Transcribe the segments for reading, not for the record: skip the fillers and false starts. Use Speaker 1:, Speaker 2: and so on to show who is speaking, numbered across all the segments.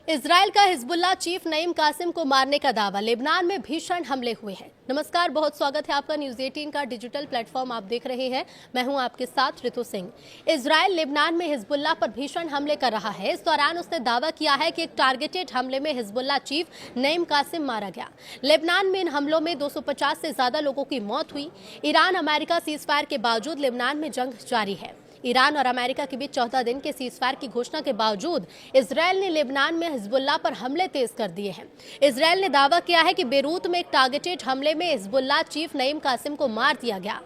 Speaker 1: Israel का Hezbollah chief Naeem Qasim को मारने का दावा। लेबनान में भीषण हमले हुए हैं। नमस्कार, बहुत स्वागत है आपका न्यूज 18 का डिजिटल प्लेटफॉर्म आप देख रहे हैं। मैं हूं आपके साथ ऋतु सिंह। इजराइल लेबनान में हिजबुल्लाह पर भीषण हमले कर रहा है। इस दौरान उसने दावा किया है कि एक टारगेटेड हमले में हिजबुल्लाह चीफ नईम कासिम मारा गया। लेबनान में इन हमलों में 250 से ज्यादा लोगों की मौत हुई। ईरान अमेरिका सीजफायर के बावजूद लेबनान में जंग जारी है। ईरान और अमेरिका के बीच 14 दिन के सीजफायर की घोषणा के बावजूद इजराइल ने लेबनान में हिजबुल्लाह पर हमले तेज कर दिए हैं। इजराइल ने दावा किया है कि बेरूत में एक टारगेटेड हमले में हिजबुल्लाह चीफ नईम कासिम को मार दिया गया।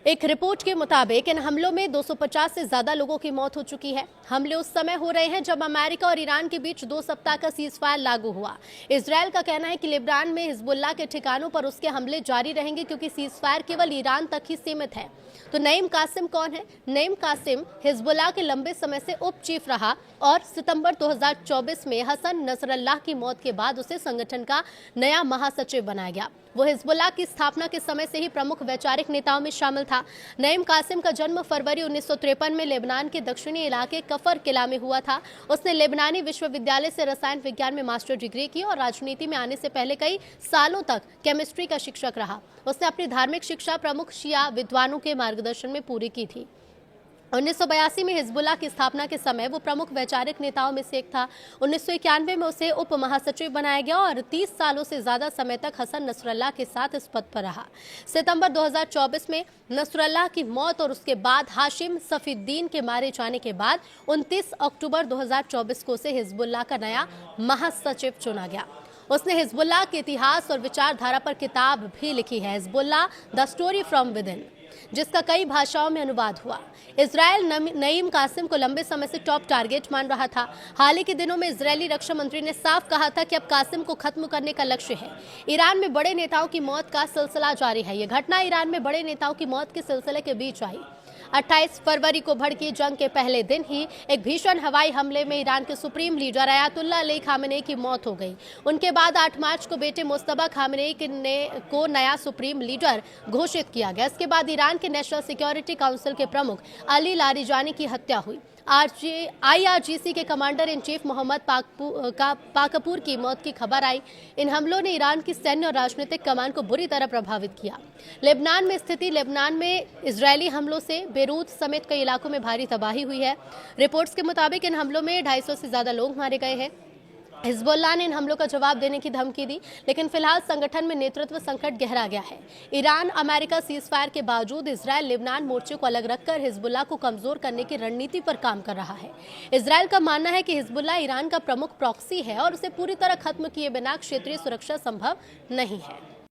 Speaker 1: एक रिपोर्ट के मुताबिक इन हमलों में 250 से ज्यादा लोगों की मौत हो चुकी है। हमले उस समय हो रहे हैं जब अमेरिका और ईरान के बीच 2 सप्ताह का सीजफायर लागू हुआ। इजराइल का कहना है कि लेबनान में हिजबुल्लाह के ठिकानों पर उसके हमले जारी रहेंगे क्योंकि सीजफायर केवल ईरान तक ही सीमित है। तो नईम कासिम कौन है? नईम कासिम हिजबुल्लाह के लंबे समय से उप चीफ रहा और सितंबर 2024 में हसन नसरल्लाह की मौत के बाद उसे संगठन का नया महासचिव बनाया गया। वो हिजबुल्लाह की स्थापना के समय से ही प्रमुख वैचारिक नेताओं में शामिल था। नईम कासिम का जन्म फरवरी 1953 में लेबनान के दक्षिणी इलाके कफर किला में हुआ था। उसने लेबनानी विश्वविद्यालय से रसायन विज्ञान में मास्टर डिग्री की और राजनीति में आने से पहले कई सालों तक केमिस्ट्री का शिक्षक रहा। उसने अपनी धार्मिक शिक्षा प्रमुख शिया विद्वानों के मार्गदर्शन में पूरी की थी। 1982 में हिजबुल्लाह की स्थापना के समय वो प्रमुख वैचारिक नेताओं में से एक था। 1991 में उसे उप महासचिव बनाया गया और 30 सालों से ज्यादा समय तक हसन नसरल्लाह के साथ इस पद पर रहा। सितंबर 2024 में नसरल्लाह की मौत और उसके बाद हाशिम सफीउद्दीन के मारे जाने के बाद 29 अक्टूबर 2024 को उसे हिजबुल्लाह का नया महासचिव चुना गया। उसने हिजबुल्लाह के इतिहास और विचारधारा पर किताब भी लिखी है, Hezbollah the story from within, जिसका कई भाषाओं में अनुवाद हुआ। इजराइल नईम कासिम को लंबे समय से टॉप टारगेट मान रहा था। हाल ही के दिनों में इजरायली रक्षा मंत्री ने साफ कहा था कि अब कासिम को खत्म करने का लक्ष्य है। ईरान में बड़े नेताओं की मौत का सिलसिला जारी है। यह घटना ईरान में बड़े नेताओं की मौत के सिलसिले के बीच आई। 28 फरवरी को भड़की जंग के पहले दिन ही एक भीषण हवाई हमले में ईरान के supreme leader Ayatollah Ali Khamenei की मौत हो गई। उनके बाद 8 मार्च को बेटे मुस्तफा खामेनेई को नया सुप्रीम लीडर घोषित किया गया। इसके बाद ईरान के नेशनल सिक्योरिटी काउंसिल के प्रमुख अली लारिजानी की हत्या हुई। IRGC के commander in chief Mohammad Pakpour की मौत की खबर आई। इन हमलों ने ईरान की सैन्य और राजनीतिक कमान को बुरी तरह प्रभावित किया। लेबनान में इजरायली हमलों से बेरूत समेत कई इलाकों में भारी तबाही हुई है। रिपोर्ट्स के मुताबिक इन हमलों में 250 से ज्यादा लोग मारे गए हैं। हिजबुल्लाह ने इन हमलों का जवाब देने की धमकी दी, लेकिन फिलहाल संगठन में नेतृत्व संकट गहरा गया है। ईरान अमेरिका सीजफायर के बावजूद इजराइल लेबनान मोर्चे को अलग रखकर हिजबुल्लाह को कमजोर करने की रणनीति पर काम कर रहा है। इजराइल का मानना है कि हिजबुल्लाह ईरान का प्रमुख प्रॉक्सी है और उसे पूरी तरह खत्म किए बिना क्षेत्रीय सुरक्षा संभव नहीं है।